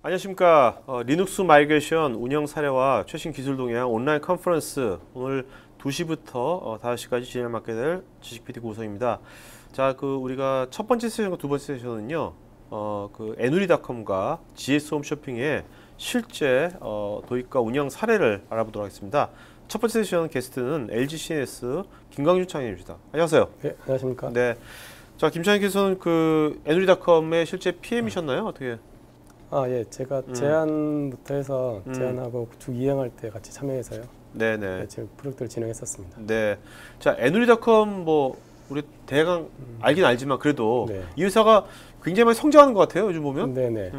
안녕하십니까. 리눅스 마이그레이션 운영 사례와 최신 기술 동향 온라인 컨퍼런스 오늘 2시부터 5시까지 진행을 맡게 될 지식 PD 고우성입니다. 자, 우리가 첫 번째 세션과 두 번째 세션은요, 애누리닷컴과 GS 홈쇼핑의 실제 도입과 운영 사례를 알아보도록 하겠습니다. 첫 번째 세션 게스트는 LG CNS 김광준 차장님입니다. 안녕하세요. 네, 안녕하십니까. 네. 자, 김 차장님께서는 애누리닷컴의 실제 PM이셨나요? 어떻게? 예, 제가 제안부터 해서 제안하고 주 이행할 때 같이 참여해서요. 네네. 네, 지금 프로젝트를 진행했었습니다. 네. 자, 애누리닷컴 우리 대강 알긴 알지만 그래도 네. 이 회사가 굉장히 많이 성장하는 것 같아요. 요즘 보면. 네네.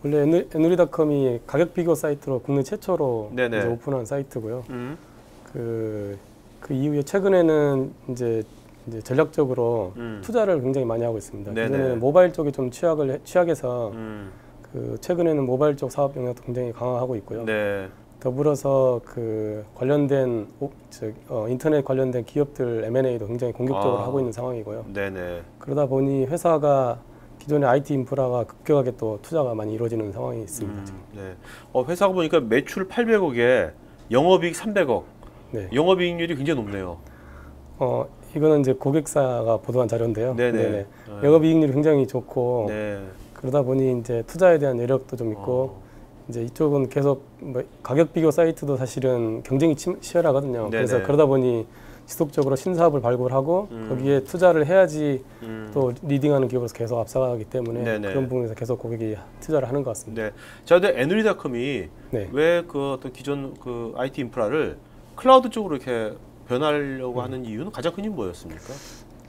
원래 애누리닷컴이 가격 비교 사이트로 국내 최초로 이제 오픈한 사이트고요. 그 이후에 최근에는 이제 전략적으로 투자를 굉장히 많이 하고 있습니다. 그전에는 모바일 쪽에 좀 취약해서 최근에는 모바일 쪽 사업 영역도 굉장히 강화하고 있고요. 네. 더불어서 관련된 인터넷 관련된 기업들 M&A도 굉장히 공격적으로 하고 있는 상황이고요. 네네. 그러다 보니 회사가 기존의 IT 인프라가 급격하게 또 투자가 많이 이루어지는 상황이 있습니다. 지금. 네. 회사가 보니까 매출 800억에 영업이익 300억. 네. 영업이익률이 굉장히 높네요. 이거는 이제 고객사가 보도한 자료인데요. 네네. 영업이익률이 굉장히 좋고 네. 그러다 보니 이제 투자에 대한 여력도 좀 있고 이제 이쪽은 계속 가격 비교 사이트도 사실은 경쟁이 치열하거든요. 그래서 그러다 보니 지속적으로 신사업을 발굴하고 거기에 투자를 해야지 또 리딩하는 기업으로서 계속 앞서가기 때문에 그런 부분에서 계속 고객이 투자를 하는 것 같습니다. 네. 자, 근데 애누리닷컴이 왜 어떤 기존 IT 인프라를 클라우드 쪽으로 이렇게 변하려고 하는 이유는 가장 큰 이유는 뭐였습니까?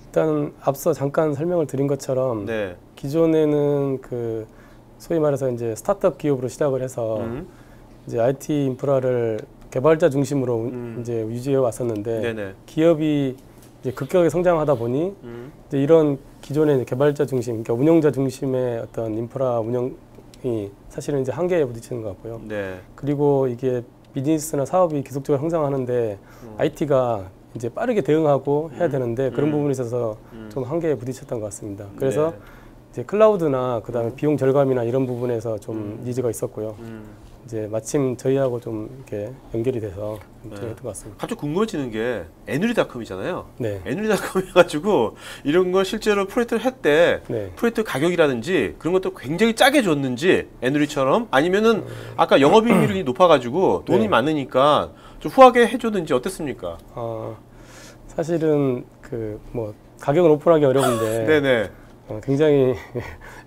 일단 앞서 잠깐 설명을 드린 것처럼 기존에는 소위 말해서 이제 스타트업 기업으로 시작을 해서 이제 IT 인프라를 개발자 중심으로 이제 유지해 왔었는데 기업이 이제 급격하게 성장하다 보니 이제 이런 기존의 개발자 중심, 그러니까 운영자 중심의 어떤 인프라 운영이 사실은 이제 한계에 부딪히는 것 같고요. 그리고 이게 비즈니스나 사업이 계속적으로 성장하는데 IT가 이제 빠르게 대응하고 해야 되는데 그런 부분에 있어서 좀 한계에 부딪혔던 것 같습니다. 그래서 이제 클라우드나 그다음에 비용 절감이나 이런 부분에서 좀 니즈가 있었고요. 이제 마침 저희하고 좀 이렇게 연결이 돼서 진행했던 것 같습니다. 갑자기 궁금해지는 게 애누리닷컴이잖아요. 네. 애누리닷컴 해가지고 이런 걸 실제로 프로젝트를 할 때 프로젝트 가격이라든지 그런 것도 굉장히 짜게 줬는지 애누리처럼 아니면은 아까 영업이익률이 높아가지고 돈이 많으니까 좀 후하게 해줬는지 어땠습니까? 사실은 가격은 오픈하기 어려운데 네네. 굉장히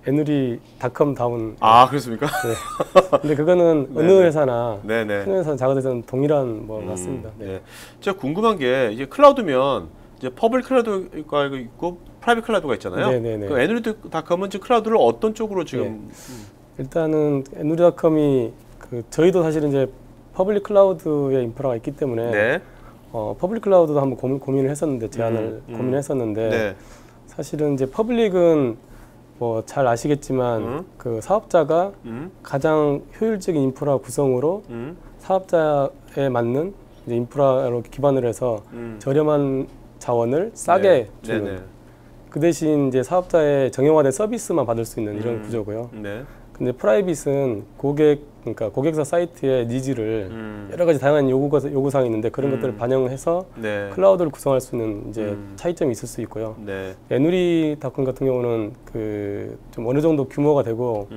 애누리닷컴 다운. 그렇습니까? 네. 근데 그거는 어느 회사나 큰 회사, 작은 회사는 동일한 같습니다. 네. 제가 궁금한 게 이제 클라우드면 이제 퍼블릭 클라우드가 있고 프라이빗 클라우드가 있잖아요. 그 애누리닷컴은 지금 클라우드를 어떤 쪽으로 지금? 일단은 애누리닷컴이 저희도 사실은 이제 퍼블릭 클라우드의 인프라가 있기 때문에 퍼블릭 클라우드도 한번 고민을 했었는데 제안을 고민했었는데. 사실은 이제 퍼블릭은 잘 아시겠지만 사업자가 가장 효율적인 인프라 구성으로 사업자에 맞는 이제 인프라로 기반을 해서 저렴한 자원을 싸게 주는 그 대신 이제 사업자의 정형화된 서비스만 받을 수 있는 이런 구조고요. 근데 프라이빗은 그러니까 고객사 사이트의 니즈를 여러 가지 다양한 요구사항이 있는데 그런 것들을 반영해서 클라우드를 구성할 수 있는 이제 차이점이 있을 수 있고요. 애누리닷컴 같은 경우는 좀 어느 정도 규모가 되고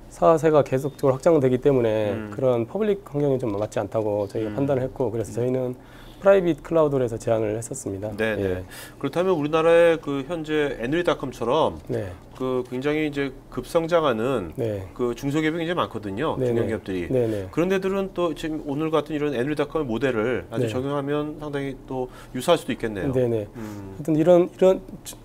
사세가 계속적으로 확장되기 때문에 그런 퍼블릭 환경이 좀 맞지 않다고 저희가 판단을 했고 그래서 저희는 프라이빗 클라우드로 해서 제안을 했었습니다. 그렇다면 우리나라의 현재 애누리닷컴처럼 굉장히 이제 급성장하는 중소기업이 굉장히 많거든요. 중견기업들이. 그런 데들은 또 지금 오늘 같은 이런 애누리닷컴의 모델을 아주 적용하면 상당히 또 유사할 수도 있겠네요. 하여튼 이런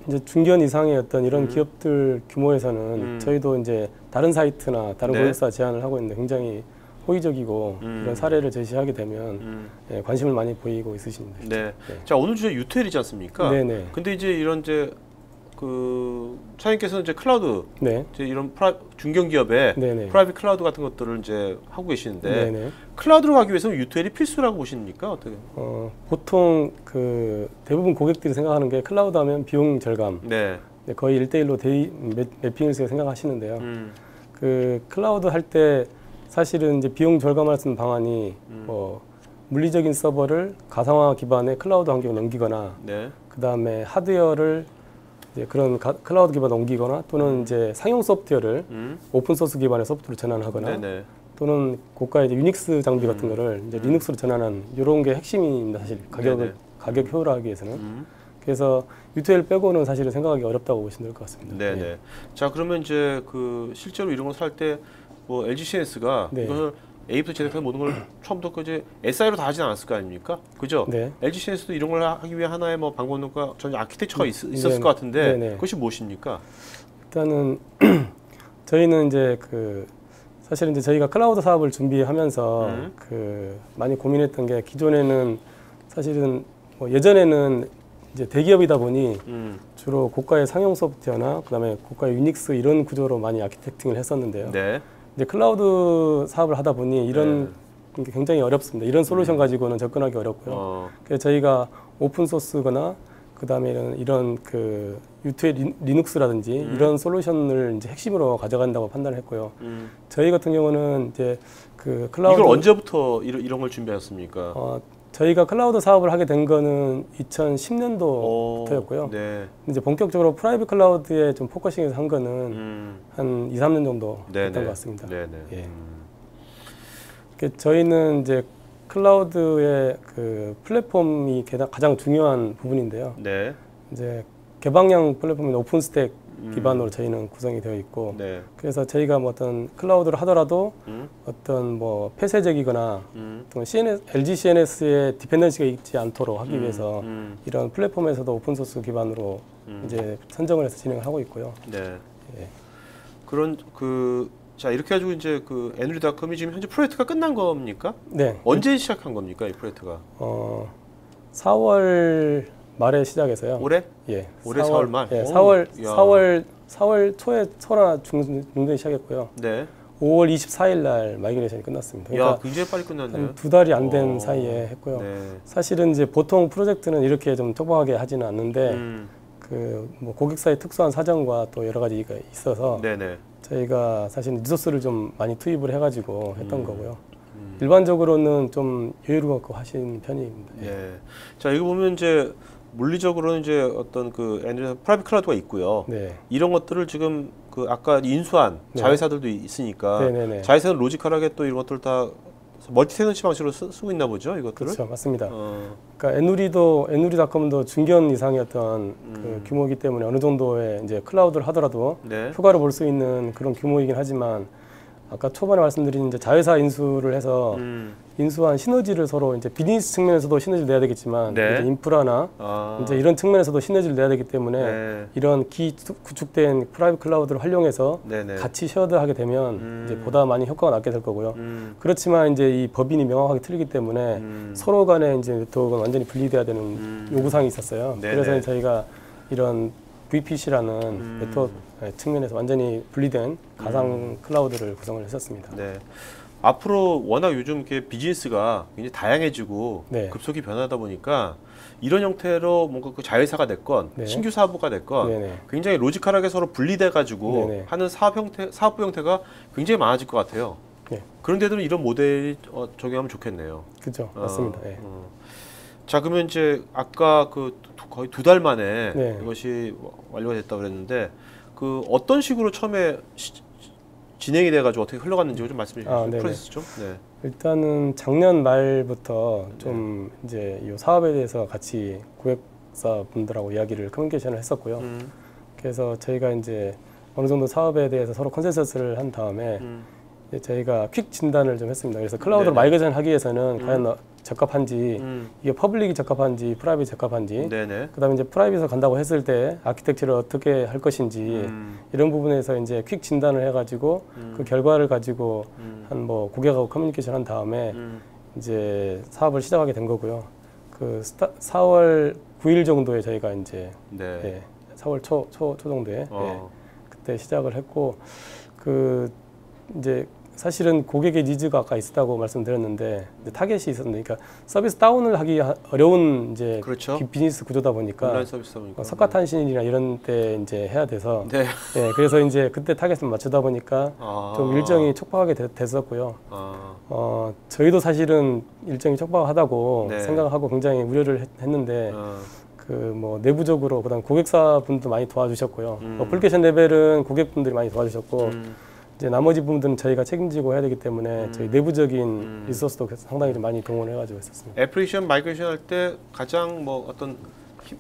이제 중견 이상의 어떤 이런 기업들 규모에서는 저희도 이제 다른 사이트나 다른 고객사 제안을 하고 있는데 굉장히 호의적이고 이런 사례를 제시하게 되면 관심을 많이 보이고 있으십니다. 자, 오늘 주제 유토엘이지 않습니까? 근데 이제 이런 차장님께서는 이제 클라우드, 이제 이런 중견기업의 프라이빗 클라우드 같은 것들을 이제 하고 계시는데 클라우드로 가기 위해서는 유토엘이 필수라고 보십니까? 어떻게? 보통 대부분 고객들이 생각하는 게 클라우드 하면 비용 절감, 거의 1:1로 매핑을 생각하시는데요. 그 클라우드 할 때 사실은 이제 비용 절감할 수 있는 방안이 뭐 물리적인 서버를 가상화 기반의 클라우드 환경에 넘기거나, 네. 그 다음에 하드웨어를 이제 그런 클라우드 기반에 옮기거나, 또는 이제 상용 소프트웨어를 오픈 소스 기반의 소프트로 전환하거나, 네네. 또는 고가의 이제 유닉스 장비 같은 거를 이제 리눅스로 전환한 이런 게 핵심입니다. 사실 가격 효율화하기 위해서는. 그래서 U2L 빼고는 사실은 생각하기 어렵다고 보시면 될 것 같습니다. 네네. 네. 자, 그러면 이제 그 실제로 이런 걸 살 때 뭐 LG CNS가 네. 이거는 A부터 Z까지 모든 걸 처음부터 이제 SI로 다 하진 않았을 거 아닙니까? 그죠? 네. LG CNS도 이런 걸 하기 위해 하나의 뭐 방법론과 전 아키텍처가 있었을 것 같은데 네네. 그것이 무엇입니까? 일단은 저희는 이제 그 사실은 이제 저희가 클라우드 사업을 준비하면서 그 많이 고민했던 게, 기존에는 사실은 뭐 예전에는 이제 대기업이다 보니 주로 고가의 상용 소프트웨어나 그다음에 고가의 유닉스 이런 구조로 많이 아키텍팅을 했었는데요. 네. 이제 클라우드 사업을 하다 보니 이런 게 굉장히 어렵습니다. 이런 솔루션 가지고는 접근하기 어렵고요. 그래서 저희가 오픈 소스거나 그다음에 이런 그 U2L 리눅스라든지 이런 솔루션을 이제 핵심으로 가져간다고 판단했고요. 저희 같은 경우는 이제 그 클라우드 이걸 언제부터 이런 걸 준비하셨습니까? 저희가 클라우드 사업을 하게 된 거는 2010년도부터였고요. 네. 이제 본격적으로 프라이빗 클라우드에 좀 포커싱해서 한 거는 한 2, 3년 정도 됐던 것 같습니다. 예. 저희는 이제 클라우드의 그 플랫폼이 가장 중요한 부분인데요. 네. 이제 개방형 플랫폼인 오픈스택 기반으로 저희는 구성이 되어 있고, 네. 그래서 저희가 뭐 어떤 클라우드를 하더라도 어떤 뭐 폐쇄적이거나 또 LG CNS의 디펜던시가 있지 않도록 하기 위해서 이런 플랫폼에서도 오픈소스 기반으로 이제 선정을 해서 진행을 하고 있고요. 네. 예. 그런 자, 이렇게 해가지고 이제 그 애누리닷컴이 지금 현재 프로젝트가 끝난 겁니까? 네. 언제 시작한 겁니까, 이 프로젝트가? 4월 말에 시작해서요. 올해? 예. 올해 4월 말? 예, 4월 초에 초나 중순에 시작했고요. 네. 5월 24일 날 마이그레이션이 끝났습니다. 그러니까 야, 굉장히 빨리 끝났네요. 한 2달이 안 된 사이에 했고요. 네. 사실은 이제 보통 프로젝트는 이렇게 좀 촉박하게 하지는 않는데 그 뭐 고객사의 특수한 사정과 또 여러 가지가 있어서 네네. 저희가 사실 리소스를 좀 많이 투입을 해가지고 했던 거고요. 일반적으로는 좀 여유롭고 하신 편입니다. 예. 자, 이거 보면 이제 물리적으로는 이제 어떤 그 프라이빗 클라우드가 있고요. 네. 이런 것들을 지금 그 아까 인수한 자회사들도 있으니까 네네네. 자회사는 로지컬하게 또 이런 것들 다 멀티 테넌시 방식으로 쓰고 있나 보죠, 이것들을? 그렇죠, 맞습니다. 그러니까 애누리닷컴도 중견 이상의 어떤 그 규모이기 때문에 어느 정도의 이제 클라우드를 하더라도 네. 효과를 볼 수 있는 그런 규모이긴 하지만, 아까 초반에 말씀드린 이제 자회사 인수를 해서 인수한 시너지를 서로 이제 비즈니스 측면에서도 시너지를 내야 되겠지만 네. 이제 인프라나 이제 이런 측면에서도 시너지를 내야 되기 때문에 네. 이런 구축된 프라이빗 클라우드를 활용해서 네네. 같이 쉐어드하게 되면 이제 보다 많이 효과가 낮게 될 거고요. 그렇지만 이제 이 법인이 명확하게 틀리기 때문에 서로 간에 이제 네트워크는 완전히 분리돼야 되는 요구사항이 있었어요. 네네. 그래서 저희가 이런 VPC라는 네트워크 측면에서 완전히 분리된 가상 클라우드를 구성을 했었습니다. 네. 앞으로 워낙 요즘 이렇게 비즈니스가 굉장히 다양해지고 네. 급속히 변하다 보니까 이런 형태로 뭔가 그 자회사가 됐건 네. 신규 사업부가 됐건 네네. 굉장히 로지컬하게 서로 분리돼 가지고 네네. 하는 사업부 형태가 굉장히 많아질 것 같아요. 네. 그런데도 이런 모델이 적용하면 좋겠네요. 그렇죠, 맞습니다. 네. 자, 그러면 이제 아까 그 거의 2달 만에 네. 이것이 완료가 됐다고 그랬는데 그 어떤 식으로 처음에 진행이 돼가지고 어떻게 흘러갔는지 좀 말씀해 주시죠. 프로세스 좀. 네. 일단은 작년 말부터 좀 이제 이 사업에 대해서 같이 고객사 분들하고 이야기를 커뮤니케이션을 했었고요. 그래서 저희가 이제 어느 정도 사업에 대해서 서로 컨센서스를 한 다음에 이제 저희가 퀵 진단을 좀 했습니다. 그래서 클라우드로 마이그레이션 하기 위해서는 과연 적합한지, 이게 퍼블릭이 적합한지, 프라이빗이 적합한지, 그다음에 이제 프라이빗을 간다고 했을 때 아키텍처를 어떻게 할 것인지 이런 부분에서 이제 퀵 진단을 해가지고 그 결과를 가지고 한 뭐 고객하고 커뮤니케이션 한 다음에 이제 사업을 시작하게 된 거고요. 그 4월 9일 정도에 저희가 이제 예, 4월 초 정도에 예, 그때 시작을 했고, 그 이제 사실은 고객의 니즈가 아까 있었다고 말씀드렸는데 이제 타겟이 있었는데, 그러니까 서비스 다운을 하기 어려운 이제 그렇죠. 비즈니스 구조다 보니까 온라인 서비스다 보니까 석가탄신일이나 이런 때 이제 해야 돼서 네. 예, 그래서 이제 그때 타겟을 맞추다 보니까 좀 일정이 촉박하게 됐었고요. 저희도 사실은 일정이 촉박하다고 네. 생각하고 굉장히 우려를 했는데 그 뭐 내부적으로 그다음 고객사 분도 많이 도와주셨고요. 어플리케이션 레벨은 고객분들이 많이 도와주셨고 이제 나머지 부분들은 저희가 책임지고 해야 되기 때문에 저희 내부적인 리소스도 상당히 좀 많이 동원을 해가지고 했었습니다. 애플리케이션 마이그레이션 할 때 가장 뭐 어떤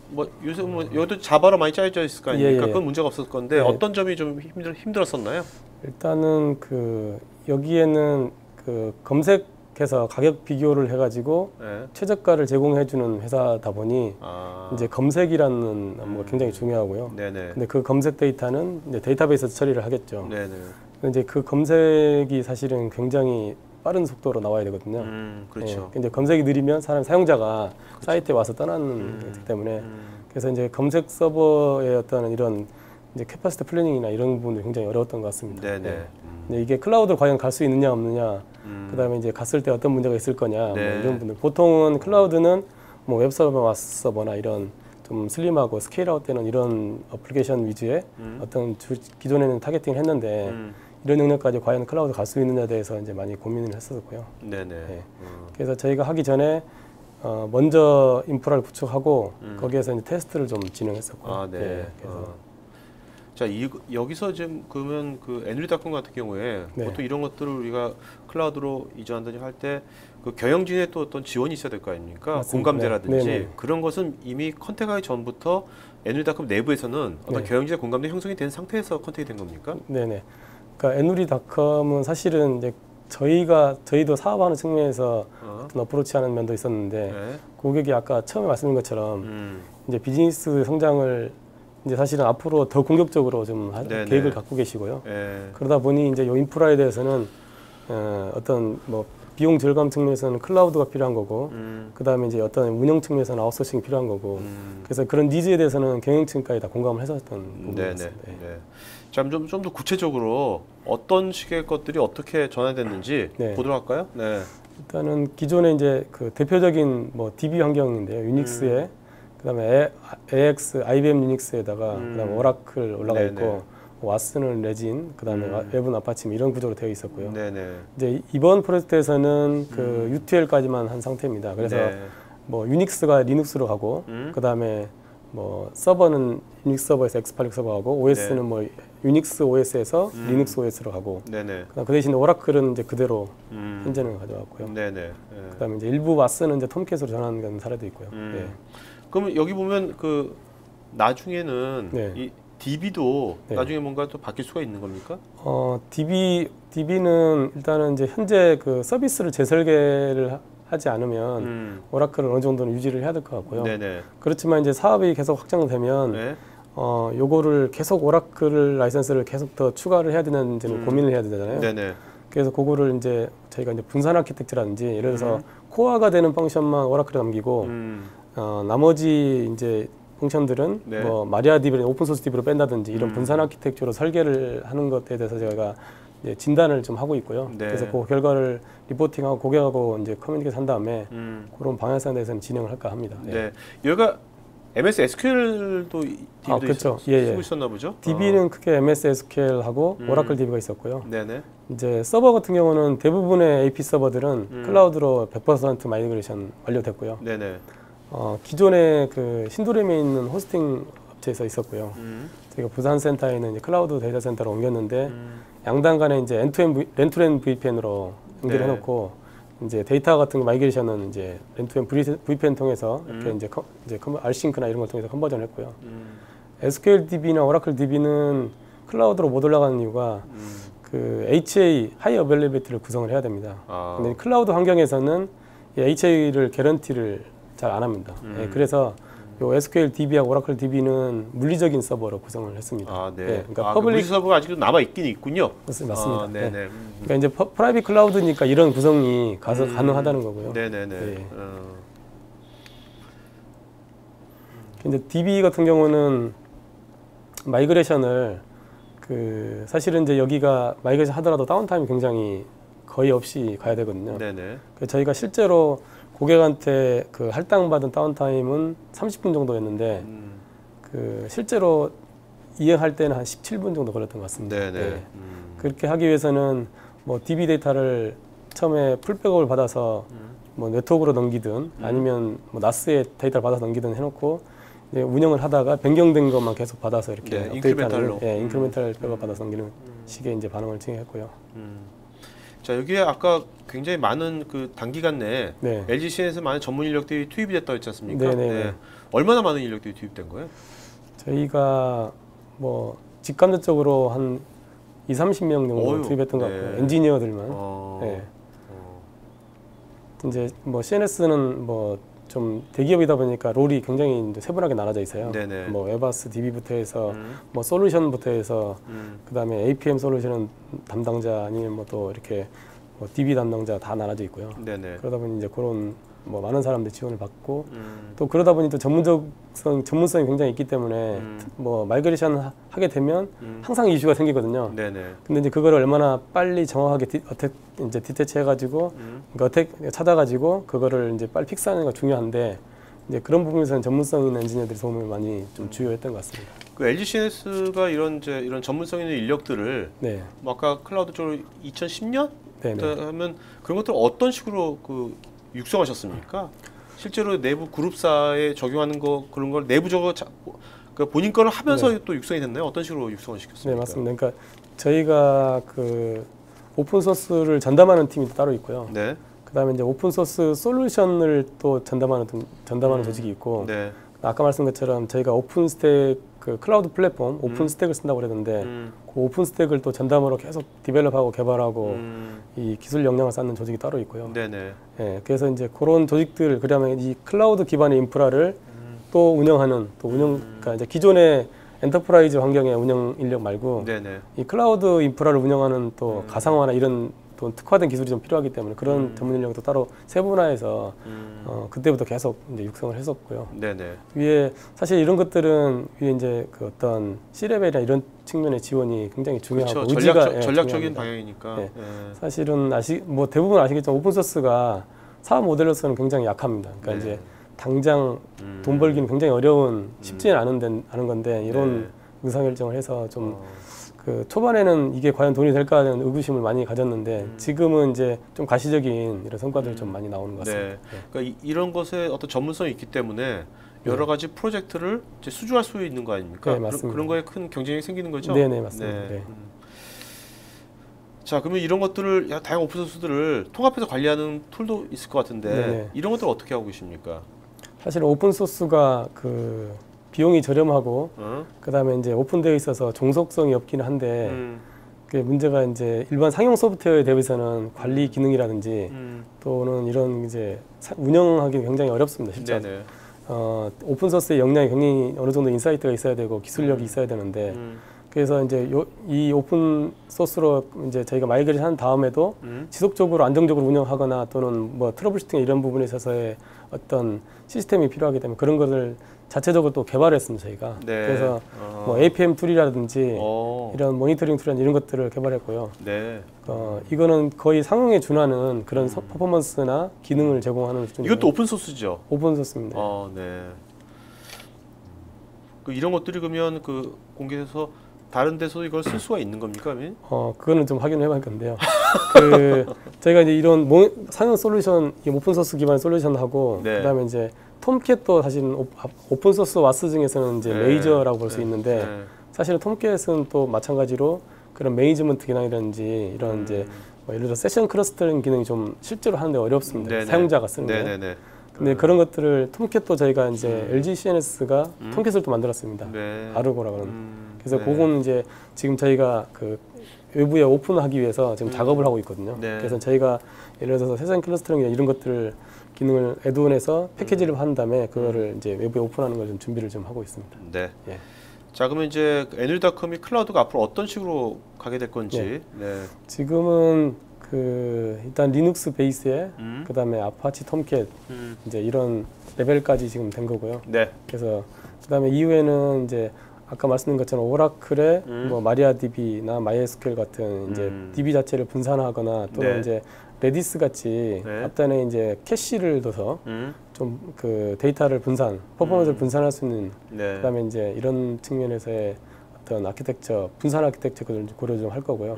뭐 요새 뭐 여기도 자바로 많이 짜여져 있을 거 아닙니까? 그건 문제가 없었을 건데 어떤 점이 좀 힘들었었나요? 일단은 그 여기에는 그 검색해서 가격 비교를 해가지고 최저가를 제공해주는 회사다 보니 이제 검색이라는 뭐 굉장히 중요하고요. 근데 그 검색 데이터는 이제 데이터베이스에서 처리를 하겠죠. 이제 그 검색이 사실은 굉장히 빠른 속도로 나와야 되거든요. 그렇죠. 이제 검색이 느리면 사용자가 그렇죠. 사이트에 와서 떠나는 거기 때문에 그래서 이제 검색 서버의 어떤 이런 이제 캐파시티 플래닝이나 이런 부분도 굉장히 어려웠던 것 같습니다. 근데 이게 클라우드로 과연 갈 수 있느냐 없느냐, 그다음에 이제 갔을 때 어떤 문제가 있을 거냐, 뭐 이런 분들. 보통은 클라우드는 뭐 웹서버, 서버나 이런 좀 슬림하고 스케일아웃 되는 이런 어플리케이션 위주의 어떤 기존에는 타겟팅을 했는데 이런 능력까지 과연 클라우드 갈 수 있느냐에 대해서 이제 많이 고민을 했었고요. 그래서 저희가 하기 전에 먼저 인프라를 구축하고 거기에서 이제 테스트를 좀 진행했었고요. 그래서 자, 여기서 지금 그러면 그 애누리닷컴 같은 경우에 보통 이런 것들을 우리가 클라우드로 이전한다든지 할 때 그 경영진의 또 어떤 지원이 있어야 될 거 아닙니까? 맞습니다. 공감대라든지 그런 것은 이미 컨택하기 전부터 애누리닷컴 내부에서는 어떤 경영진의 공감대 형성이 된 상태에서 컨택이 된 겁니까? 그러니까 애누리닷컴은 사실은 이제 저희도 사업하는 측면에서 어떤 어프로치하는 면도 있었는데 고객이 아까 처음에 말씀드린 것처럼 이제 비즈니스 성장을 이제 사실은 앞으로 더 공격적으로 좀 계획을 갖고 계시고요. 그러다 보니 이제 이 인프라에 대해서는 어떤 뭐 비용 절감 측면에서는 클라우드가 필요한 거고, 그 다음에 이제 어떤 운영 측면에서는 아웃소싱이 필요한 거고, 그래서 그런 니즈에 대해서는 경영층까지 다 공감을 했었던 부분이었습니다. 자, 좀 더 구체적으로 어떤 식의 것들이 어떻게 전환됐는지 보도록 할까요? 일단은 기존에 이제 그 대표적인 뭐 DB 환경인데요, 유닉스에 그다음에 AX, IBM 유닉스에다가 그다음에 오라클 올라가 있고, 왓슨은 레진, 그다음에 웹은 아파치 이런 구조로 되어 있었고요. 이제 이번 프로젝트에서는 그 UTL까지만 한 상태입니다. 그래서 뭐 유닉스가 리눅스로 가고, 그다음에 뭐 서버는 유닉스 서버에서 X86 서버 가고, OS는 뭐 유닉스 OS에서 리눅스 OS로 가고, 그 대신에 오라클은 이제 그대로 현재는 가져왔고요. 그다음에 이제 일부 왓슨은 이제 톰캣으로 전환된 사례도 있고요. 그러면 여기 보면 그 나중에는 이 DB도 나중에 뭔가 또 바뀔 수가 있는 겁니까? DB는 일단은 이제 현재 그 서비스를 재설계를 하지 않으면 오라클은 어느 정도는 유지를 해야 될 것 같고요. 그렇지만 이제 사업이 계속 확장되면 요거를 계속 오라클 라이선스를 계속 더 추가를 해야 되는지는 고민을 해야 되잖아요. 그래서 그거를 이제 저희가 이제 분산 아키텍처라든지 예를 들어서 코어가 되는 펑션만 오라클에 남기고 나머지 이제 펑션들은 뭐 마리아 DB를 오픈소스 DB로 뺀다든지 이런 분산 아키텍처로 설계를 하는 것에 대해서 저희가 이제 진단을 좀 하고 있고요. 그래서 그 결과를 리포팅하고 고객하고 이제 커뮤니케이션 한 다음에 그런 방향성에 대해서는 진행을 할까 합니다. 여기가 MS SQL도 DB도 그렇죠. 쓰고 있었나 보죠? DB는 크게 MS SQL하고 오라클 DB가 있었고요. 이제 서버 같은 경우는 대부분의 AP 서버들은 클라우드로 100% 마이그레이션 완료됐고요. 기존에 그 신도림에 있는 호스팅 업체에서 있었고요. 저희가 부산 센터에 있는 이제 클라우드 데이터 센터로 옮겼는데 양당 간에 이제 렌투렌 VPN으로 연결해 놓고 이제 데이터 같은 거 마이그레이션은 이제 렌투렌 VPN 통해서 이렇게 이제 R싱크나 이런 걸 통해서 컨버전을 했고요. SQL DB나 오라클 DB는 클라우드로 못 올라가는 이유가 그 HA 하이 어벨리비티를 구성을 해야 됩니다. 근데 클라우드 환경에서는 이 HA를 개런티를 잘 안 합니다. 그래서 요 SQL DB하고 오라클 DB는 물리적인 서버로 구성을 했습니다. 그러니까 퍼블릭 서버가 아직도 남아 있긴 있군요. 맞습니다. 그러니까 이제 프라이빗 클라우드니까 이런 구성이 가능하다는 거고요. 근데 DB 같은 경우는 마이그레이션을 그 사실은 이제 여기가 마이그레이션 하더라도 다운타임이 굉장히 거의 없이 가야 되거든요. 네네. 저희가 실제로 고객한테 그 할당받은 다운타임은 30분 정도였는데 그 실제로 이행할 때는 한 17분 정도 걸렸던 것 같습니다. 네네. 네. 그렇게 하기 위해서는 뭐 DB 데이터를 처음에 풀백업을 받아서 뭐 네트워크로 넘기든 아니면 뭐 NAS에 데이터를 받아서 넘기든 해놓고 이제 운영을 하다가 변경된 것만 계속 받아서 이렇게 네, 인크리멘탈로. 인크리멘탈 백업 받아서 넘기는 식의 이제 반응을 증했고요. 자, 여기에 아까 굉장히 많은 그 단기간 내에 네. LG CN에서 많은 전문 인력들이 투입이 됐다고 했지 않습니까? 네네. 네. 얼마나 많은 인력들이 투입된 거예요? 저희가 뭐 직간접적으로 한 20-30명 정도 투입했던 것 같고요. 엔지니어들만. 네. 이제 뭐 CNS는 뭐 좀 대기업이다 보니까 롤이 굉장히 이제 세분하게 나눠져 있어요. 네네. 뭐 에바스 DB부터 해서 뭐 솔루션부터 해서 그다음에 APM 솔루션 담당자 아니면 뭐 또 이렇게 뭐 DB 담당자 다 나눠져 있고요. 네네. 그러다 보니 이제 그런 뭐 많은 사람들 지원을 받고 또 그러다 보니 또 전문성이 굉장히 있기 때문에 뭐 마이그레이션 하게 되면 항상 이슈가 생기거든요. 네네. 근데 이제 그거를 얼마나 빨리 정확하게 이제 디테치 해가지고 찾아가지고 그거를 이제 빨리 픽스하는 게 중요한데 이제 그런 부분에서는 전문성 있는 엔지니어들이 도움을 많이 좀 주요했던 것 같습니다. 그 LG CNS가 이런 전문성 있는 인력들을 네. 뭐 아까 클라우드 쪽으로 2010년 네네. 하면 그런 것들 어떤 식으로 그 육성하셨습니까? 실제로 내부 그룹사에 적용하는 거 그런 걸 내부적으로 그 본인 거를 하면서 네. 또 육성이 됐나요? 어떤 식으로 육성을 시켰습니까? 네, 맞습니다. 그러니까 저희가 그 오픈 소스를 전담하는 팀이 따로 있고요. 네. 그다음에 이제 오픈 소스 솔루션을 또 전담하는 조직이 있고. 네. 아까 말씀한 것처럼 저희가 오픈 스택 그 클라우드 플랫폼 오픈 스택을 쓴다고 그랬는데 그 오픈 스택을 또 전담으로 계속 디벨롭하고 개발하고 이 기술 역량을 쌓는 조직이 따로 있고요. 네네. 예, 그래서 이제 그런 조직들 그다음에 이 클라우드 기반의 인프라를 또 운영하는 그러니까 이제 기존의 엔터프라이즈 환경의 운영 인력 말고 네네. 이 클라우드 인프라를 운영하는 또 가상화나 이런 또 특화된 기술이 좀 필요하기 때문에 그런 전문 인력도 따로 세분화해서 그때부터 계속 이제 육성을 했었고요. 네네. 위에 사실 이런 것들은 위에 이제 그 어떤 C레벨이나 이런 측면의 지원이 굉장히 중요하고 그렇죠. 의지가 전략적인 방향이니까. 네. 네. 사실은 뭐 대부분 아시겠지만 오픈 소스가 사업 모델로서는 굉장히 약합니다. 그러니까 네. 이제 당장 돈 벌기는 굉장히 어려운 쉽지는 않은 건데 이런 네. 의사결정을 해서 좀 그 초반에는 이게 과연 돈이 될까 하는 의구심을 많이 가졌는데 지금은 이제 좀 가시적인 이런 성과들이 좀 많이 나오는 것 같습니다. 네. 그러니까 이런 것에 어떤 전문성이 있기 때문에 여러 가지 프로젝트를 이제 수주할 수 있는 거 아닙니까? 네, 맞습니다. 그런 거에 큰 경쟁이 생기는 거죠? 네, 맞습니다. 네. 네. 자, 그러면 이런 것들을 다양한 오픈소스들을 통합해서 관리하는 툴도 있을 것 같은데 네네. 이런 것들 어떻게 하고 계십니까? 사실 오픈소스가 그 비용이 저렴하고 그다음에 이제 오픈되어 있어서 종속성이 없기는 한데 그 문제가 이제 일반 상용 소프트웨어에 대비해서는 관리 기능이라든지 또는 이런 이제 운영하기 굉장히 어렵습니다. 실제로. 오픈소스의 역량이 굉장히 어느 정도 인사이트가 있어야 되고 기술력이 있어야 되는데 그래서 이제 이 오픈 소스로 이제 저희가 마이그레이션 한 다음에도 지속적으로 안정적으로 운영하거나 또는 뭐 트러블 슈팅 이런 부분에 있어서의 어떤 시스템이 필요하기 때문에 그런 것을 자체적으로 또 개발했습니다 저희가. 네. 그래서 뭐 APM 툴이라든지 이런 모니터링 툴이라든지 이런 것들을 개발했고요. 네. 이거는 거의 상용에 준하는 그런 퍼포먼스나 기능을 제공하는 수준. 이것도 오픈 소스죠? 오픈 소스입니다. 네. 이런 것들이 그러면 그 공개해서 다른 데서 이걸 쓸 수가 있는 겁니까? 그거는 좀 확인을 해볼 건데요. 저희가 이제 이런 상용 솔루션, 오픈 소스 기반의 솔루션하고 네. 그다음에 이제 톰캣도 사실은 오픈 소스 와스 중에서는 이제 네. 메이저라고 볼 수 있는데 네. 사실은 톰캣은 또 마찬가지로 그런 매니지먼트 기능이라든지 이런 이제 뭐 예를 들어 세션 클러스터링 기능이 좀 실제로 하는데 어렵습니다. 네네. 사용자가 쓰는 게. 근데 그런 것들을 톰캣도 저희가 이제 LG CNS가 톰캣을 또 만들었습니다. 네. 아르고라고 하는. 그래서 네. 그건 이제 지금 저희가 그 외부에 오픈하기 위해서 지금 작업을 하고 있거든요. 네. 그래서 저희가 예를 들어서 세션 클러스터링이나 이런 것들을 기능을 애드온해서 패키지를 한 다음에 그거를 이제 외부에 오픈하는 걸 좀 준비를 좀 하고 있습니다. 네. 예. 자, 그러면 이제 NVIDIA.com이 클라우드가 앞으로 어떤 식으로 가게 될 건지. 네. 네. 지금은 그 일단 리눅스 베이스에 그다음에 아파치 톰캣 이제 이런 레벨까지 지금 된 거고요. 네. 그래서 그다음에 이후에는 이제 아까 말씀드린 것처럼 오라클의 뭐 마리아DB나 MySQL 같은 이제 DB 자체를 분산하거나 또는 네. 이제 레디스 같이 네. 앞단에 이제 캐시를 둬서 좀 그 데이터를 퍼포먼스를 분산할 수 있는 네. 그다음에 이제 이런 측면에서의 어떤 분산 아키텍처를 고려 좀 할 거고요.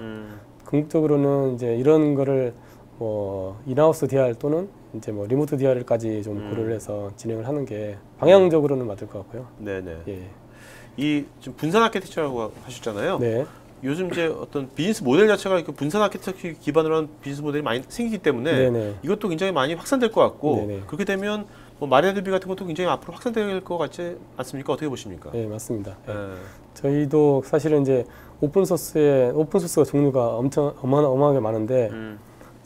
궁극적으로는 이제 이런 거를 뭐 인하우스 DR 또는 이제 뭐 리모트 DR까지 좀 고려를 해서 진행을 하는 게 방향적으로는 맞을 것 같고요. 네네. 예. 이 지금 분산 아키텍처라고 하셨잖아요. 네. 요즘 이제 어떤 비즈니스 모델 자체가 이렇게 분산 아키텍처 기반으로 한 비즈니스 모델이 많이 생기기 때문에 네네. 이것도 굉장히 많이 확산될 것 같고 네네. 그렇게 되면 뭐 마리아DB 같은 것도 굉장히 앞으로 확산될 것 같지 않습니까? 어떻게 보십니까? 네, 맞습니다. 예. 네. 저희도 사실은 이제 오픈소스가 종류가 엄청 어마어마하게 많은데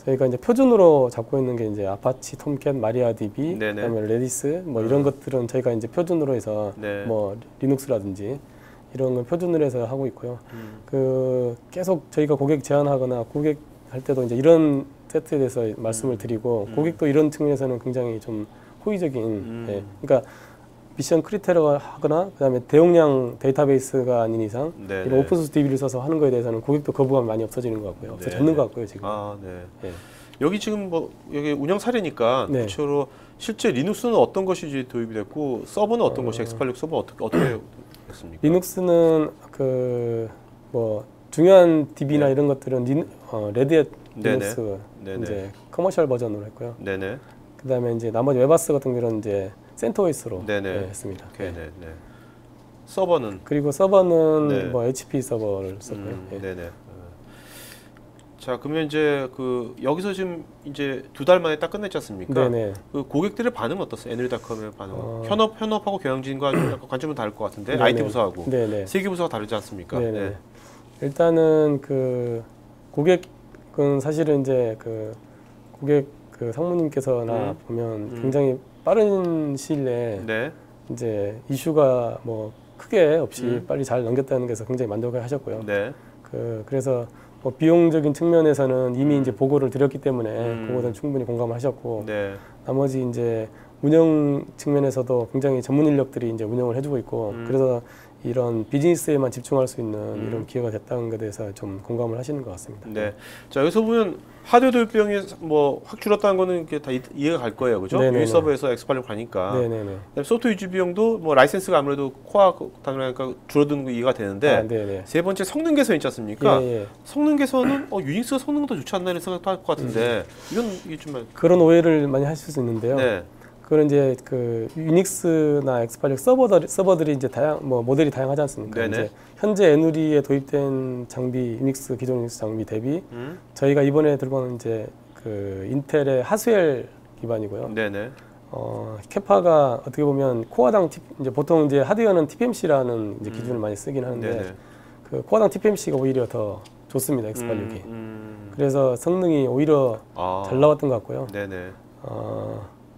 저희가 이제 표준으로 잡고 있는 게 이제 아파치, 톰캣, 마리아DB, 네네. 그다음에 레디스 뭐 이런 것들은 저희가 이제 표준으로 해서 네. 뭐 리눅스라든지 이런 걸 표준으로 해서 하고 있고요. 그 계속 저희가 고객 제안하거나 고객 할 때도 이제 이런 세트에 대해서 말씀을 드리고 고객도 이런 측면에서는 굉장히 좀 호의적인 예. 그러니까 미션 크리테리하거나 그다음에 대용량 데이터베이스가 아닌 이상 네네. 이런 오픈소스 DB를 써서 하는 거에 대해서는 고객도 거부감이 많이 없어지는 것 같고요. 없어졌는 것 같고요 지금. 아, 네. 예. 여기 지금 뭐 여기 운영 사례니까 네. 구체로 실제 리눅스는 어떤 것이 도입이 됐고 서버는 어떤 것이 X86 서버 어떻게 됐습니까? 리눅스는 그 뭐 중요한 DB나 네. 이런 것들은 레드햇 네네. 리눅스 네네. 이제 커머셜 버전으로 했고요. 네네. 그다음에 이제 나머지 웹아스 같은 경우는 이제 CentOS로 네네. 했습니다. 오케이, 네. 네. 서버는 그리고 서버는 네. 뭐 HP 서버를 썼고요. 예. 네네. 자, 그러면 이제 그 여기서 지금 이제 2달 만에 딱 끝냈지 않습니까? 네네. 그 고객들의 반응은 어떻어요? 에누리닷컴의 반응. 현업하고 경영진과 좀 약간 관점은 다를 것 같은데 네네. IT 부서하고 네네. 세계 부서가 다르지 않습니까? 네네. 네. 일단은 그 고객은 사실은 이제 그 고객 그 상무님께서나 보면 굉장히 빠른 시일 내에 네. 이제 이슈가 뭐 크게 없이 빨리 잘 넘겼다는 데서 굉장히 만족을 하셨고요. 네. 그래서 뭐 비용적인 측면에서는 이미 이제 보고를 드렸기 때문에 그것은 충분히 공감을 하셨고 네. 나머지 이제 운영 측면에서도 굉장히 전문 인력들이 이제 운영을 해주고 있고 그래서 이런 비즈니스에만 집중할 수 있는 이런 기회가 됐다는 것에 대해서 좀 공감을 하시는 것 같습니다. 네. 자, 여기서 보면 하드웨어 도입 비용이 뭐 확 줄었다는 거는 이렇게 다 이해가 갈 거예요. 그죠? 유일 서버에서 X86 가니까. 네네네. 그다음에 소프트웨어 유지 비용도 뭐 라이센스가 아무래도 코어 당연하니까 줄어드는 거 이해가 되는데 세 번째 성능 개선 있지 않습니까? 성능 개선은 유닉스가 성능은 더 좋지 않나 이런 생각도 할 것 같은데 이게 좀 그런 오해를 많이 하실 수 있는데요. 네. 그건 이제 그 유닉스나 X86 서버들이 이제 모델이 다양하지 않습니까? 네네. 이제 현재 에누리에 도입된 장비 기존 유닉스 장비 대비 저희가 이번에 들어가는 이제 그 인텔의 하스웰 기반이고요. 네네. 캐파가 어떻게 보면 코어당 이제 보통 이제 하드웨어는 TPMC라는 이제 기준을 많이 쓰긴 하는데 네네. 그 코어당 TPMC가 오히려 더 좋습니다. X86이. 그래서 성능이 오히려 잘 나왔던 것 같고요. 네네.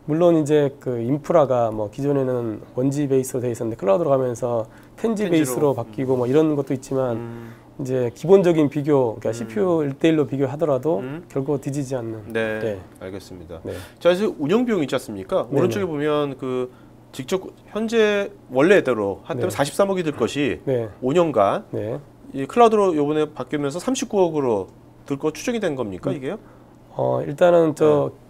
물론 이제 그 인프라가 뭐 기존에는 원지 베이스로 되어 있었는데 클라우드로 가면서 텐지 베이스로 바뀌고 뭐 이런 것도 있지만 이제 기본적인 비교, 그러니까 CPU 1대1로 비교하더라도 결국 뒤지지 않는. 네, 네. 알겠습니다. 네. 자, 이제 운영 비용 있지 않습니까? 네네. 오른쪽에 보면 그 직접 현재 원래대로 한때는 43억이 들 것이 5년간 이 클라우드로 요번에 바뀌면서 39억으로 들 거 추정이 된 겁니까, 이게요? 일단은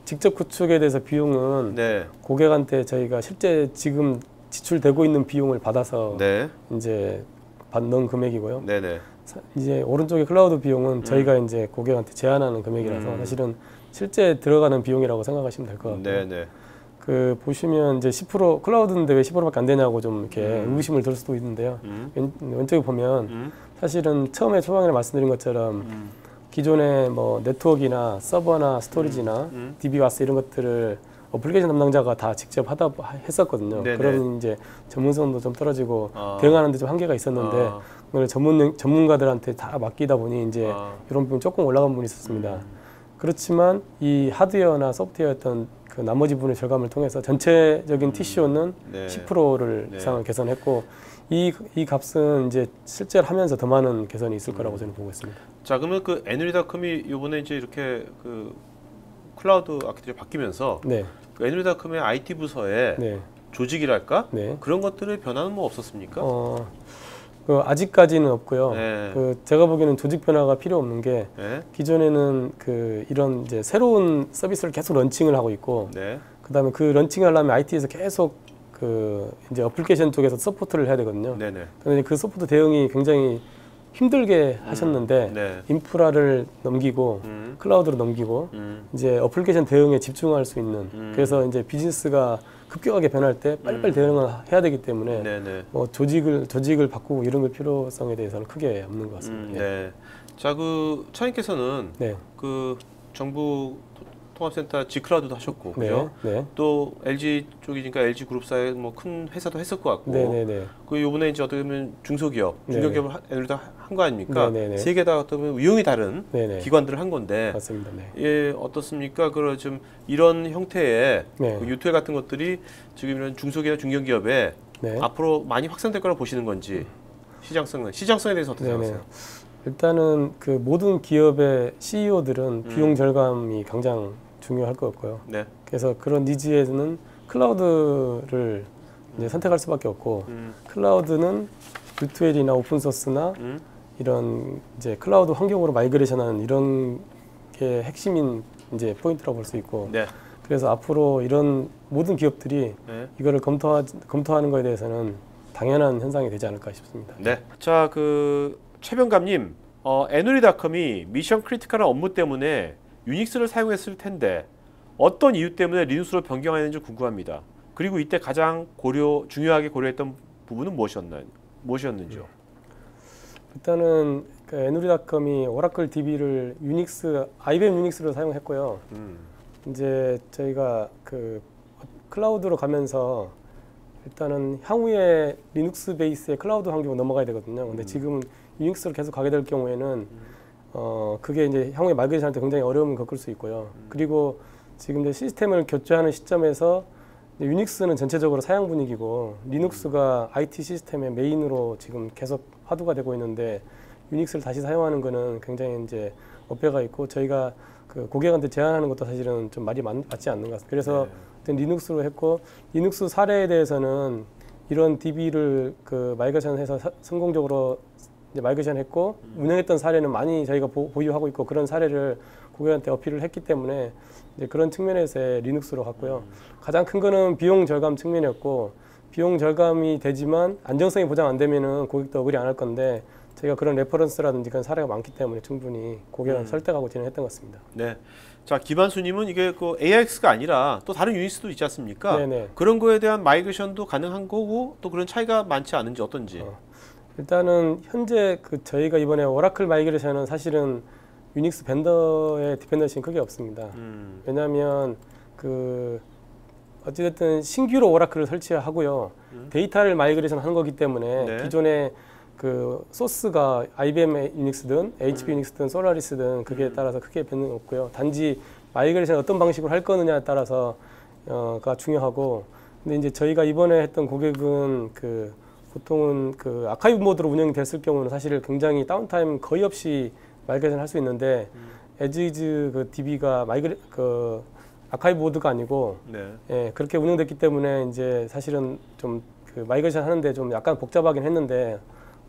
직접 구축에 대해서 비용은 고객한테 저희가 실제 지금 지출되고 있는 비용을 받아서 이제 받는 금액이고요. 이제 오른쪽에 클라우드 비용은 저희가 이제 고객한테 제안하는 금액이라서 사실은 실제 들어가는 비용이라고 생각하시면 될 것 같고요. 그 보시면 이제 10% 클라우드인데 왜 10%밖에 안 되냐고 좀 이렇게 의구심을 들 수도 있는데요. 왼쪽에 보면 사실은 처음에 초반에 말씀드린 것처럼 기존의 뭐 네트워크나 서버나 스토리지나 DB와스 이런 것들을 어플리케이션 담당자가 다 직접 했었거든요. 그런 이제 전문성도 좀 떨어지고 대응하는데 좀 한계가 있었는데 그걸 전문가들한테 다 맡기다 보니 이제 이런 부분이 조금 올라간 부분이 있었습니다. 그렇지만 이 하드웨어나 소프트웨어였던 그 나머지 부분의 절감을 통해서 전체적인 TCO는 10%를 이상을 개선했고 이 값은 이제 실제로 하면서 더 많은 개선이 있을 거라고 저는 보고 있습니다. 자, 그러면 그 에누리닷컴이 이번에 이제 이렇게 그 클라우드 아키텍처 바뀌면서 그 에누리닷컴의 IT 부서의 조직이랄까 그런 것들의 변화는 뭐 없었습니까? 아직까지는 없고요. 네. 제가 보기에는 조직 변화가 필요 없는 게 네. 기존에는 이런 이제 새로운 서비스를 계속 런칭을 하고 있고, 네. 그다음에 그 런칭하려면 IT에서 계속 이제 어플리케이션 쪽에서 서포트를 해야 되거든요. 네네. 그런데 그 서포트 대응이 굉장히 힘들게 하셨는데 네. 인프라를 넘기고 클라우드로 넘기고 이제 어플리케이션 대응에 집중할 수 있는 그래서 이제 비즈니스가 급격하게 변할 때 빨리빨리 대응을 해야 되기 때문에 네네. 뭐 조직을 바꾸고 이런 걸 필요성에 대해서는 크게 없는 것 같습니다. 네. 자, 차장님께서는 네. 정부 통합센터 G클라우드도 하셨고, 그죠? 네. 또 LG 쪽이니까 LG 그룹사의 뭐 큰 회사도 했을 것 같고, 네네네. 요번에 이제 어떻게 보면 중소기업을 애들다 한 거 아닙니까? 네네네. 세 개 다 어떻게 보면 유형이 다른 네네. 기관들을 한 건데, 맞습니다. 네. 예, 어떻습니까? 좀 이런 형태의 네. 유토 같은 것들이 지금 이런 중소기업, 중견기업에 네. 앞으로 많이 확산될 거라고 보시는 건지, 시장성에 대해서 어떻게 생각하세요? 일단은 모든 기업의 CEO들은 비용 절감이 가장 중요할 것 같고요. 네. 그래서 그런 니즈에는 클라우드를 이제 선택할 수밖에 없고, 클라우드는 V2L이나 오픈소스나 이런 이제 클라우드 환경으로 마이그레이션하는 이런 게 핵심인 이제 포인트라고 볼 수 있고, 네. 그래서 앞으로 이런 모든 기업들이 네. 이거를 검토하는 것에 대해서는 당연한 현상이 되지 않을까 싶습니다. 네. 자, 최병감님, 애누리닷컴이 미션 크리티컬한 업무 때문에 유닉스를 사용했을 텐데 어떤 이유 때문에 리눅스로 변경하는지 궁금합니다. 그리고 이때 가장 중요하게 고려했던 부분은 무엇이었는지요? 일단은 애누리닷컴이 오라클 DB를 IBM 유닉스로 사용했고요. 이제 저희가 클라우드로 가면서 일단은 향후에 리눅스 베이스의 클라우드 환경으로 넘어가야 되거든요. 근데 지금 유닉스로 계속 가게 될 경우에는 그게 이제 향후에 마이그레이션 할 때 굉장히 어려움을 겪을 수 있고요. 그리고 지금 이제 시스템을 교체하는 시점에서 유닉스는 전체적으로 사양 분위기고 리눅스가 IT 시스템의 메인으로 지금 계속 화두가 되고 있는데 유닉스를 다시 사용하는 거는 굉장히 이제 어폐가 있고 저희가 고객한테 제안하는 것도 사실은 좀 말이 맞지 않는 것 같습니다. 그래서 리눅스로 했고 리눅스 사례에 대해서는 이런 DB를 마이그레이션해서 성공적으로 이제 마이그레이션했고 운영했던 사례는 많이 저희가 보유하고 있고 그런 사례를 고객한테 어필을 했기 때문에 이제 그런 측면에서 리눅스로 갔고요. 가장 큰 거는 비용 절감 측면이었고 비용 절감이 되지만 안정성이 보장 안 되면은 고객도 어그리 안 할 건데 저희가 그런 레퍼런스라든지 그런 사례가 많기 때문에 충분히 고객을 설득하고 진행했던 것 같습니다. 네. 자, 기반수님은 이게 AIX가 아니라 또 다른 유닉스도 있지 않습니까? 네네. 그런 거에 대한 마이그레이션도 가능한 거고 또 그런 차이가 많지 않은지 어떤지. 일단은 현재 저희가 이번에 오라클 마이그레이션은 사실은 유닉스 벤더의 디펜던시는 크게 없습니다. 왜냐하면 어찌됐든 신규로 오라클을 설치하고요. 데이터를 마이그레이션 하는 거기 때문에 네. 기존의 소스가 IBM 유닉스든 HP 유닉스든 솔라리스든 그게 따라서 크게 변동이 없고요. 단지 마이그레이션 어떤 방식으로 할 거느냐에 따라서가 중요하고, 근데 이제 저희가 이번에 했던 고객은 보통은 아카이브 모드로 운영이 됐을 경우는 사실 굉장히 다운타임 거의 없이 마이그레이션 할 수 있는데 에즈이즈 DB가 아카이브 모드가 아니고 네. 예, 그렇게 운영됐기 때문에 이제 사실은 좀 마이그레이션 하는데 좀 약간 복잡하긴 했는데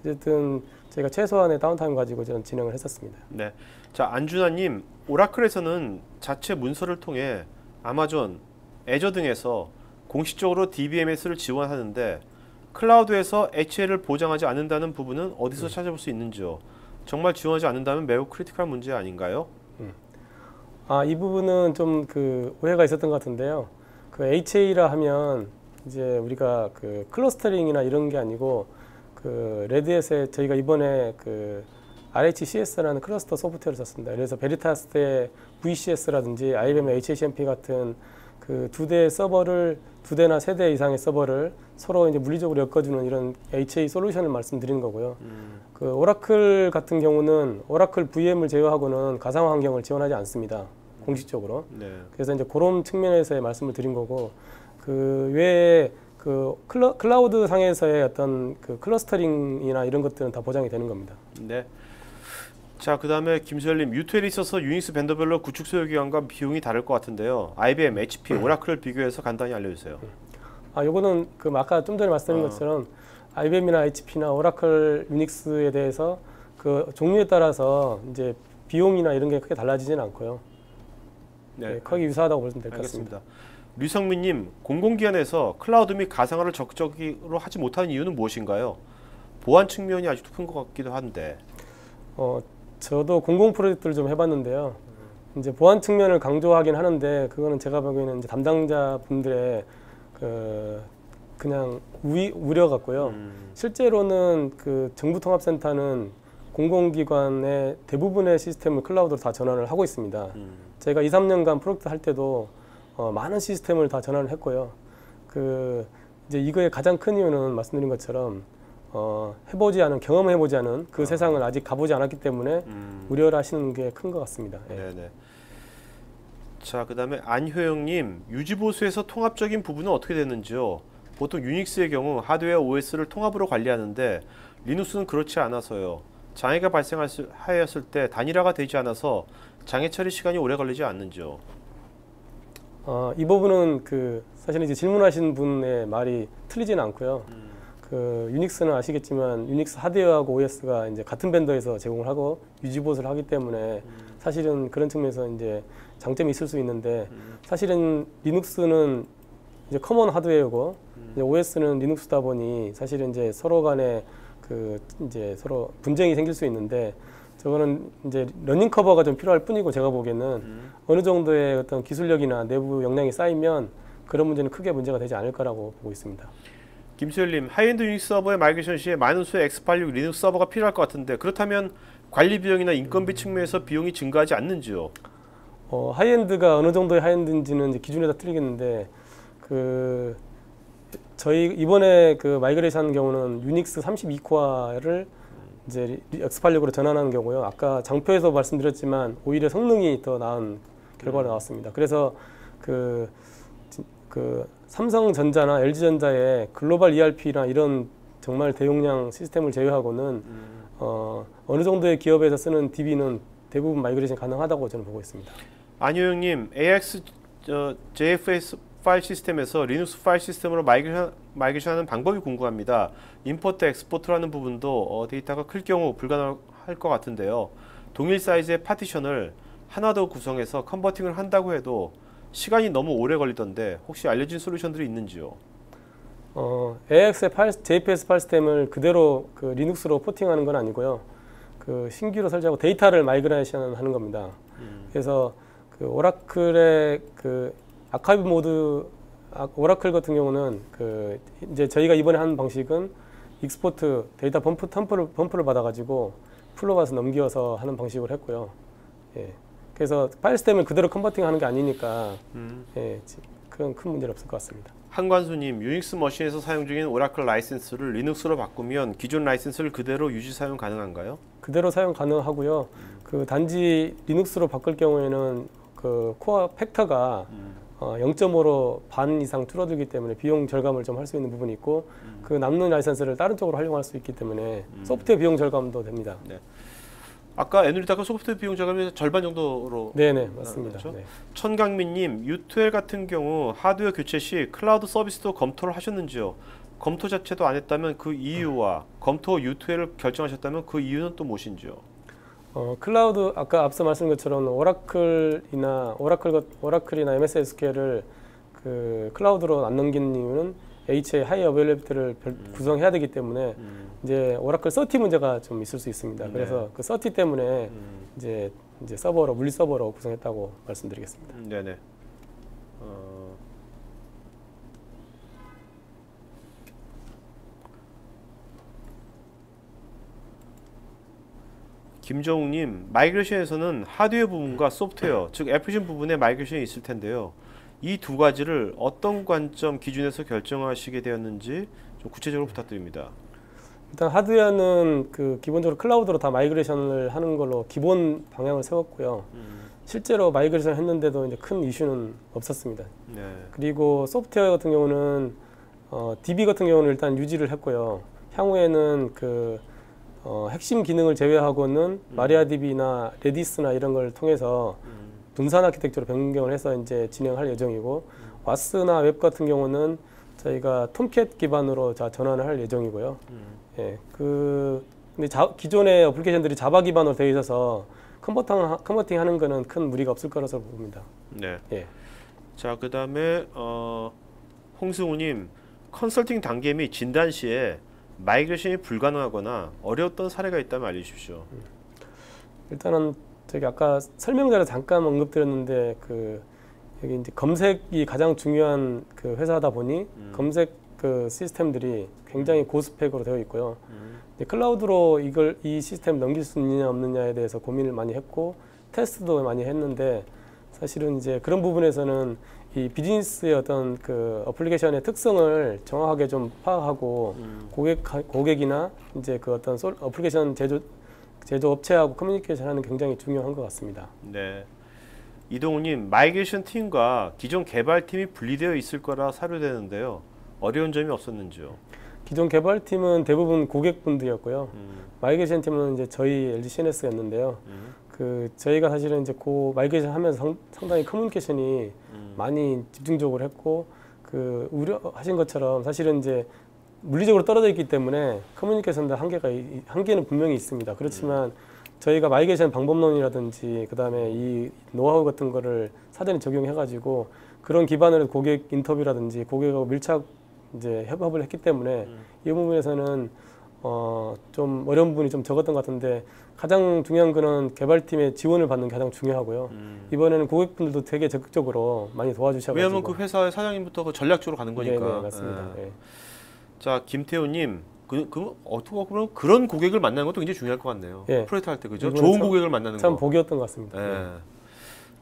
어쨌든 저희가 최소한의 다운타임 가지고 저는 진행을 했었습니다. 네. 자, 안준하님, 오라클에서는 자체 문서를 통해 아마존, 애저 등에서 공식적으로 DBMS를 지원하는데 클라우드에서 HL을 보장하지 않는다는 부분은 어디서 찾아볼 수 있는지요? 정말 지원하지 않는다면 매우 크리티컬한 문제 아닌가요? 이 부분은 좀 오해가 있었던 것 같은데요. HA라 하면 이제 우리가 클러스터링이나 이런 게 아니고 레드햇에 저희가 이번에 RHCS라는 클러스터 소프트웨어를 썼습니다. 그래서 베리타스의 VCS라든지 IBM의 HACMP 같은 두 대의 서버를 2대나 3대 이상의 서버를 서로 이제 물리적으로 엮어주는 이런 HA 솔루션을 말씀드리는 거고요. 오라클 같은 경우는 오라클 VM을 제외하고는 가상화 환경을 지원하지 않습니다. 공식적으로. 네. 그래서 이제 그런 측면에서의 말씀을 드린 거고 외에 클라우드 상에서의 어떤 클러스터링이나 이런 것들은 다 보장이 되는 겁니다. 네. 자, 그다음에 김수열님, U2L이 있어서 유닉스 벤더별로 구축 소요 기간과 비용이 다를 것 같은데요. IBM, HP, 오라클을 비교해서 간단히 알려주세요. 요거는 아까 좀 전에 말씀드린 것처럼 IBM이나 HP나 오라클 유닉스에 대해서 그 종류에 따라서 이제 비용이나 이런 게 크게 달라지지는 않고요. 네, 거의 유사하다고 보시면 될 것 같습니다. 류성민님, 공공기관에서 클라우드 및 가상화를 적극적으로 하지 못하는 이유는 무엇인가요? 보안 측면이 아직도 큰 것 같기도 한데. 저도 공공 프로젝트를 좀 해봤는데요. 이제 보안 측면을 강조하긴 하는데 그거는 제가 보기에는 이제 담당자분들의 그냥 우려 같고요. 실제로는 그 정부통합센터는 공공기관의 대부분의 시스템을 클라우드로 다 전환을 하고 있습니다. 제가 2, 3년간 프로젝트 할 때도 많은 시스템을 다 전환을 했고요. 이제 이거의 가장 큰 이유는 말씀드린 것처럼 경험해보지 않은 그 세상을 아직 가보지 않았기 때문에 우려를 하시는 게 큰 것 같습니다. 예. 네네. 자, 그다음에 안효영님, 유지보수에서 통합적인 부분은 어떻게 되는지요? 보통 유닉스의 경우 하드웨어 OS를 통합으로 관리하는데 리눅스는 그렇지 않아서요. 장애가 발생하였을 때 단일화가 되지 않아서 장애 처리 시간이 오래 걸리지 않는지요? 이 부분은 사실 이제 질문하신 분의 말이 틀리지는 않고요. 유닉스는 아시겠지만 유닉스 하드웨어하고 OS가 이제 같은 벤더에서 제공을 하고 유지보수를 하기 때문에 사실은 그런 측면에서 이제 장점이 있을 수 있는데 사실은 리눅스는 이제 커먼 하드웨어고 이제 OS는 리눅스다 보니 사실은 이제 서로 간에 이제 서로 분쟁이 생길 수 있는데 저거는 이제 러닝 커버가 좀 필요할 뿐이고 제가 보기에는 어느 정도의 어떤 기술력이나 내부 역량이 쌓이면 그런 문제는 크게 문제가 되지 않을 거라고 보고 있습니다. 김수열님, 하이엔드 유닉스 서버의 마이그레이션 시에 많은 수의 x86 리눅스 서버가 필요할 것 같은데 그렇다면 관리 비용이나 인건비 측면에서 비용이 증가하지 않는지요? 하이엔드가 어느 정도의 하이엔드인지는 이제 기준에 따라 틀리겠는데 저희 이번에 마이그레이션 하는 경우는 유닉스 32코어를 이제 x86으로 전환하는 경우요. 아까 장표에서 말씀드렸지만 오히려 성능이 더 나은 결과가 나왔습니다. 그래서 삼성전자나 LG전자의 글로벌 ERP나 이런 정말 대용량 시스템을 제외하고는 어느 정도의 기업에서 쓰는 DB는 대부분 마이그레이션 가능하다고 저는 보고 있습니다. 안효영님, AX JFS 파일 시스템에서 리눅스 파일 시스템으로 마이그레이션하는 방법이 궁금합니다. 임포트, 엑스포트라는 부분도 데이터가 클 경우 불가능할 것 같은데요. 동일 사이즈의 파티션을 하나 더 구성해서 컨버팅을 한다고 해도 시간이 너무 오래 걸리던데 혹시 알려진 솔루션들이 있는지요? AX의 JPS 파일 시스템을 그대로 리눅스로 포팅하는 건 아니고요. 신규로 설치하고 데이터를 마이그레이션 하는 겁니다. 그래서 오라클의 아카이브 모드, 오라클 같은 경우는 이제 저희가 이번에 한 방식은 익스포트 데이터 펌프를 받아가지고 풀로 가서 넘겨서 하는 방식으로 했고요. 예. 그래서 파일 시스템을 그대로 컨버팅하는 게 아니니까 예, 그건 큰 문제는 없을 것 같습니다. 한관수님, 유닉스 머신에서 사용 중인 오라클 라이센스를 리눅스로 바꾸면 기존 라이센스를 그대로 유지 사용 가능한가요? 그대로 사용 가능하고요. 단지 리눅스로 바꿀 경우에는 코어 팩터가 0.5로 반 이상 줄어들기 때문에 비용 절감을 좀 할 수 있는 부분이 있고 남는 라이센스를 다른 쪽으로 활용할 수 있기 때문에 소프트웨어 비용 절감도 됩니다. 네. 아까 애누리다가 소프트웨어 비용 절감이 절반 정도로 네네 맞습니다. 네. 천강민님, U2L 같은 경우 하드웨어 교체 시 클라우드 서비스도 검토를 하셨는지요? 검토 자체도 안 했다면 그 이유와 검토 U2L을 결정하셨다면 그 이유는 또 무엇인지요? 클라우드 아까 앞서 말씀드린 것처럼 오라클이나 MS SQL을 클라우드로 안 넘기는 이유는 HA 하이 어베일러비티를 구성해야 되기 때문에 이제 오라클 서티 문제가 좀 있을 수 있습니다. 네. 그래서 서티 때문에 이제 서버로 물리 서버로 구성했다고 말씀드리겠습니다. 네네. 김정욱님, 마이그레이션에서는 하드웨어 부분과 소프트웨어, 즉 애플리케이션 부분의 마이그레이션이 있을 텐데요. 이 두 가지를 어떤 관점 기준에서 결정하시게 되었는지 좀 구체적으로 부탁드립니다. 일단 하드웨어는 기본적으로 클라우드로 다 마이그레이션을 하는 걸로 기본 방향을 세웠고요. 실제로 마이그레이션 했는데도 이제 큰 이슈는 없었습니다. 네. 그리고 소프트웨어 같은 경우는 DB 같은 경우는 일단 유지를 했고요. 향후에는 핵심 기능을 제외하고는 마리아DB나 레디스나 이런 걸 통해서 분산 아키텍처로 변경을 해서 이제 진행할 예정이고 와스나 웹 같은 경우는 저희가 톰캣 기반으로 전환을 할 예정이고요. 예, 근데 기존의 어플리케이션들이 자바 기반으로 되어 있어서 컨버팅 하는 거는 큰 무리가 없을 거라서 봅니다. 네. 예. 자, 그다음에 홍승우님, 컨설팅 단계 및 진단 시에 마이그레이션이 불가능하거나 어려웠던 사례가 있다면 알려주십시오. 일단은 저기 아까 설명자를 잠깐 언급드렸는데 여기 이제 검색이 가장 중요한 회사다 보니 검색 시스템들이 굉장히 고스펙으로 되어 있고요. 클라우드로 이 시스템 넘길 수 있느냐 없느냐에 대해서 고민을 많이 했고 테스트도 많이 했는데 사실은 이제 그런 부분에서는 이 비즈니스의 어떤 어플리케이션의 특성을 정확하게 좀 파악하고 고객이나 이제 어떤 어플리케이션 제조 업체하고 커뮤니케이션하는 게 굉장히 중요한 것 같습니다. 네. 이동우님, 마이그레이션 팀과 기존 개발팀이 분리되어 있을 거라 사료되는데요. 어려운 점이 없었는지요? 기존 개발팀은 대부분 고객분들이었고요. 마이그레이션 팀은 이제 저희 LG CNS였는데요. 저희가 사실은 이제 마이그레이션 하면서 상당히 커뮤니케이션이 많이 집중적으로 했고 우려하신 것처럼 사실은 이제 물리적으로 떨어져 있기 때문에 커뮤니케이션도 한계는 분명히 있습니다. 그렇지만 저희가 마이그레이션 방법론이라든지 그다음에 이 노하우 같은 거를 사전에 적용해가지고 그런 기반으로 고객 인터뷰라든지 고객하고 밀착 이제 협업을 했기 때문에 이 부분에서는 좀 어려운 부분이 좀 적었던 것 같은데 가장 중요한 거는 개발팀의 지원을 받는 게 가장 중요하고요. 이번에는 고객분들도 되게 적극적으로 많이 도와주셔가지고. 왜냐하면 그 회사의 사장님부터 전략적으로 가는 거니까. 네, 맞습니다. 네. 자, 김태우님, 어떻게 보면 그런 고객을 만나는 것도 굉장히 중요할 것 같네요. 예. 프로젝트 할 때 그죠? 좋은 고객을 만나는 거. 참 복이었던 것 같습니다. 예.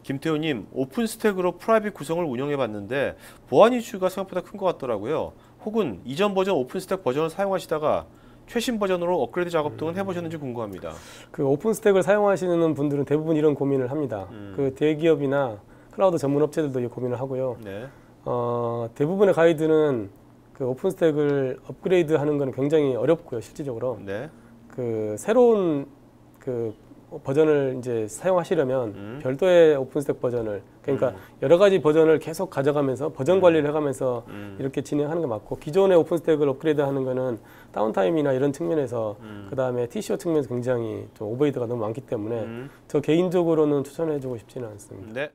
김태우님, 오픈스택으로 프라이빗 구성을 운영해봤는데 보안 이슈가 생각보다 큰 것 같더라고요. 혹은 이전 버전 오픈스택 버전을 사용하시다가 최신 버전으로 업그레이드 작업 등은 해보셨는지 궁금합니다. 오픈스택을 사용하시는 분들은 대부분 이런 고민을 합니다. 대기업이나 클라우드 전문 업체들도 이 고민을 하고요. 네. 대부분의 가이드는 오픈스택을 업그레이드하는 것은 굉장히 어렵고요, 실질적으로. 네. 새로운 버전을 이제 사용하시려면 별도의 오픈스택 버전을 그러니까 여러 가지 버전을 계속 가져가면서 버전 관리를 해가면서 이렇게 진행하는 게 맞고 기존의 오픈스택을 업그레이드하는 거는 다운타임이나 이런 측면에서 그 다음에 TCO 측면에서 굉장히 좀 오버헤이드가 너무 많기 때문에 저 개인적으로는 추천해주고 싶지는 않습니다. 네.